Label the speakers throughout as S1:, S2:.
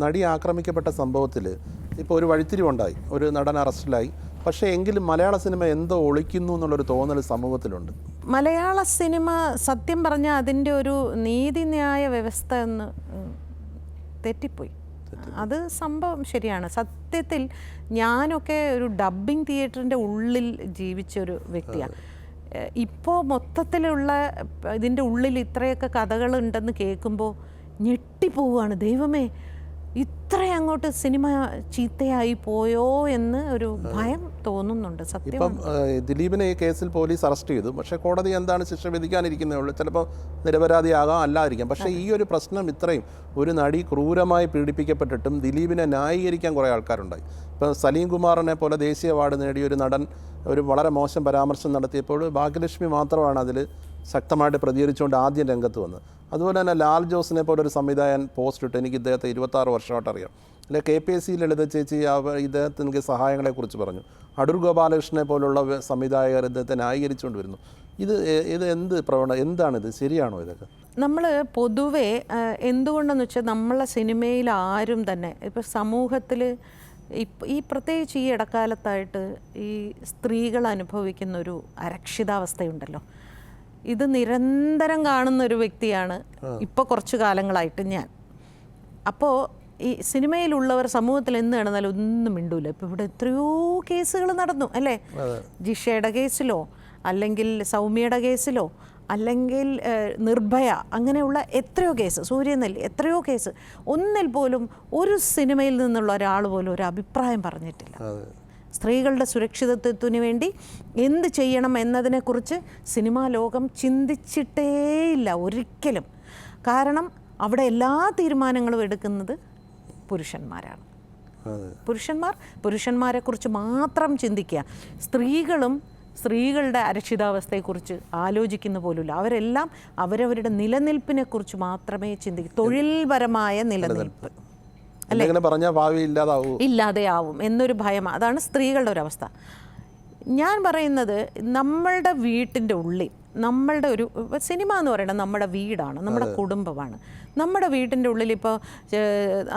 S1: നടി ആക്രമിക്കപ്പെട്ട സംഭവത്തിൽ ഇപ്പോൾ ഒരു വഴിത്തിരിവുണ്ടായി, ഒരു നടൻ അറസ്റ്റിലായി. പക്ഷേ എങ്കിലും മലയാള സിനിമ എന്തോ ഒളിക്കുന്നു എന്നുള്ളൊരു തോന്നൽ സമൂഹത്തിലുണ്ട്.
S2: മലയാള സിനിമ സത്യം പറഞ്ഞാൽ അതിൻ്റെ ഒരു നീതിന്യായ വ്യവസ്ഥ എന്ന് തെറ്റിപ്പോയി. അത് സംഭവം ശരിയാണ്. സത്യത്തിൽ ഞാനൊക്കെ ഒരു ഡബ്ബിംഗ് തിയേറ്ററിൻ്റെ ഉള്ളിൽ ജീവിച്ചൊരു വ്യക്തിയാണ്. ഇപ്പോൾ മൊത്തത്തിലുള്ള ഇതിൻ്റെ ഉള്ളിൽ ഇത്രയൊക്കെ കഥകളുണ്ടെന്ന് കേൾക്കുമ്പോൾ ഞെട്ടിപ്പോവുകയാണ്. ദൈവമേ, ഇത്ര അങ്ങോട്ട് സിനിമ ചീത്തയായി പോയോ എന്ന് ഒരു ഭയം തോന്നുന്നുണ്ട്. സത്യം.
S1: ഇപ്പം ദിലീപിനെ ഈ കേസിൽ പോലീസ് അറസ്റ്റ് ചെയ്തു. പക്ഷേ കോടതി എന്താണ് ശിക്ഷ വിധിക്കാനിരിക്കുന്നേ ഉള്ളൂ. ചിലപ്പോൾ നിരപരാധിയാകാം, അല്ലായിരിക്കാം. പക്ഷേ ഈ ഒരു പ്രശ്നം ഇത്രയും ഒരു നടി ക്രൂരമായി പീഡിപ്പിക്കപ്പെട്ടിട്ടും ദിലീപിനെ ന്യായീകരിക്കാൻ കുറേ ആൾക്കാരുണ്ടായി. ഇപ്പം സലീം കുമാറിനെ പോലെ ദേശീയ അവാർഡ് നേടിയ ഒരു നടൻ ഒരു വളരെ മോശം പരാമർശം നടത്തിയപ്പോൾ ഭാഗ്യലക്ഷ്മി മാത്രമാണ് അതിൽ ശക്തമായിട്ട് പ്രതികരിച്ചുകൊണ്ട് ആദ്യം രംഗത്ത് വന്നത്. അതുപോലെ തന്നെ ലാൽ ജോസിനെ പോലെ ഒരു സംവിധായകൻ പോസ്റ്റ് ഇട്ട്, എനിക്ക് ഇദ്ദേഹത്തെ 26 വർഷമായിട്ട് അറിയാം. അല്ലെ KPSC ലളിത ചേച്ചി ഇദ്ദേഹത്തിന് സഹായങ്ങളെക്കുറിച്ച് പറഞ്ഞു. അടൂർ ഗോപാലകൃഷ്ണനെ പോലുള്ള സംവിധായകർ ഇദ്ദേഹത്തെ ന്യായീകരിച്ചുകൊണ്ട് വരുന്നു. ഇത് എന്താണിത്? ശരിയാണോ ഇതൊക്കെ?
S2: നമ്മൾ പൊതുവെ എന്തുകൊണ്ടെന്ന് വെച്ചാൽ നമ്മളെ സിനിമയിൽ ആരും തന്നെ ഇപ്പോൾ സമൂഹത്തിൽ ഈ പ്രത്യേകിച്ച് ഈ ഇടക്കാലത്തായിട്ട് ഈ സ്ത്രീകൾ അനുഭവിക്കുന്നൊരു അരക്ഷിതാവസ്ഥയുണ്ടല്ലോ, ഇത് നിരന്തരം കാണുന്നൊരു വ്യക്തിയാണ് ഇപ്പോൾ കുറച്ച് കാലങ്ങളായിട്ട് ഞാൻ. അപ്പോൾ ഈ സിനിമയിലുള്ളവർ സമൂഹത്തിൽ എന്ത് നടന്നാലും ഒന്നും മിണ്ടൂല. ഇപ്പോൾ ഇവിടെ എത്രയോ കേസുകൾ നടന്നു അല്ലേ? ജിഷയുടെ കേസിലോ അല്ലെങ്കിൽ സൗമ്യയുടെ കേസിലോ അല്ലെങ്കിൽ നിർഭയ, അങ്ങനെയുള്ള എത്രയോ കേസ്, സൂര്യനെല്ലി, എത്രയോ കേസ്. ഒന്നിൽ പോലും ഒരു സിനിമയിൽ നിന്നുള്ള ഒരാൾ പോലും ഒരു അഭിപ്രായം പറഞ്ഞിട്ടില്ല. സ്ത്രീകളുടെ സുരക്ഷിതത്വത്തിന് വേണ്ടി എന്ത് ചെയ്യണം എന്നതിനെക്കുറിച്ച് സിനിമാ ലോകം ചിന്തിച്ചിട്ടേയില്ല ഒരിക്കലും. കാരണം അവിടെ എല്ലാ തീരുമാനങ്ങളും എടുക്കുന്നത് പുരുഷന്മാരാണ്. പുരുഷന്മാരെക്കുറിച്ച് മാത്രം ചിന്തിക്കുക. സ്ത്രീകളുടെ അരക്ഷിതാവസ്ഥയെക്കുറിച്ച് ആലോചിക്കുന്ന പോലുമില്ല. അവരെല്ലാം അവരവരുടെ നിലനിൽപ്പിനെക്കുറിച്ച് മാത്രമേ ചിന്തിക്കൂ. തൊഴിൽപരമായ നിലനിൽപ്പ് ഇല്ലാതെയാവും എന്നൊരു ഭയം. അതാണ് സ്ത്രീകളുടെ ഒരവസ്ഥ. ഞാൻ പറയുന്നത് നമ്മളുടെ വീട്ടിൻ്റെ ഉള്ളിൽ നമ്മളുടെ ഒരു സിനിമ എന്ന് പറയുന്നത് നമ്മുടെ വീടാണ്, നമ്മുടെ കുടുംബമാണ്. നമ്മുടെ വീട്ടിൻ്റെ ഉള്ളിൽ ഇപ്പോൾ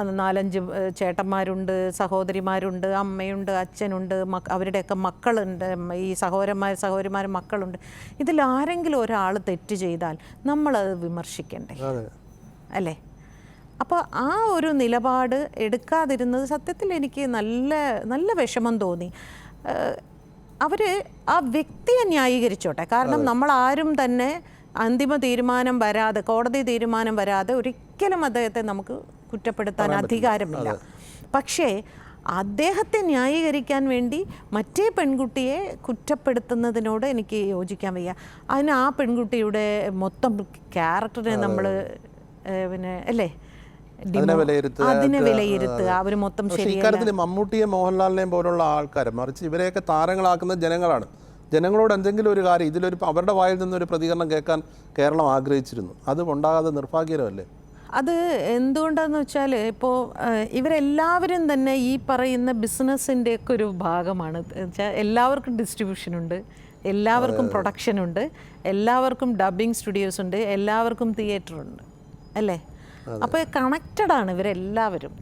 S2: 4-5 ചേട്ടന്മാരുണ്ട്, സഹോദരിമാരുണ്ട്, അമ്മയുണ്ട്, അച്ഛനുണ്ട്, അവരുടെയൊക്കെ മക്കളുണ്ട്, ഈ സഹോദരിമാർ മക്കളുണ്ട്. ഇതിൽ ആരെങ്കിലും ഒരാൾ തെറ്റ് ചെയ്താൽ നമ്മളത് വിമർശിക്കണ്ടേ അല്ലേ? അപ്പോൾ ആ ഒരു നിലപാട് എടുക്കാതിരുന്നത് സത്യത്തിൽ എനിക്ക് നല്ല നല്ല വിഷമം തോന്നി. അവർ ആ വ്യക്തിയെ ന്യായീകരിച്ചോട്ടെ. കാരണം നമ്മളാരും തന്നെ അന്തിമ തീരുമാനം വരാതെ, കോടതി തീരുമാനം വരാതെ ഒരിക്കലും അദ്ദേഹത്തെ നമുക്ക് കുറ്റപ്പെടുത്താൻ അധികാരമില്ല. പക്ഷേ അദ്ദേഹത്തെ ന്യായീകരിക്കാൻ വേണ്ടി മറ്റേ പെൺകുട്ടിയെ കുറ്റപ്പെടുത്തുന്നതിനോട് എനിക്ക് യോജിക്കാൻ വയ്യ. അതിന് ആ പെൺകുട്ടിയുടെ മൊത്തം ക്യാരക്ടറിനെ നമ്മൾ പിന്നെ അല്ലേ അതിനെ വിലയിരുത്തുക. അവർ മൊത്തം
S1: ശരിയായ മമ്മൂട്ടിയെ മോഹൻലാലിനെയും പോലുള്ള ആൾക്കാർ, മറിച്ച് ഇവരെയൊക്കെ താരങ്ങളാക്കുന്നത് ജനങ്ങളാണ്. ജനങ്ങളോട് എന്തെങ്കിലും ഒരു കാര്യം ഇതിലൊരു അവരുടെ വായിൽ നിന്നൊരു പ്രതികരണം കേൾക്കാൻ കേരളം ആഗ്രഹിച്ചിരുന്നു. അത് ഉണ്ടാകാതെ നിർഭാഗ്യകരമല്ലേ?
S2: അത് എന്തുകൊണ്ടാന്ന് വെച്ചാൽ ഇപ്പോൾ ഇവരെല്ലാവരും തന്നെ ഈ പറയുന്ന ബിസിനസ്സിൻ്റെയൊക്കെ ഒരു ഭാഗമാണ്. വെച്ചാൽ എല്ലാവർക്കും ഡിസ്ട്രിബ്യൂഷനുണ്ട്, എല്ലാവർക്കും പ്രൊഡക്ഷനുണ്ട്, എല്ലാവർക്കും ഡബ്ബിംഗ് സ്റ്റുഡിയോസ് ഉണ്ട്, എല്ലാവർക്കും തിയേറ്ററുണ്ട് അല്ലേ? അപ്പോൾ കണക്റ്റഡാണ് ഇവരെല്ലാവരും.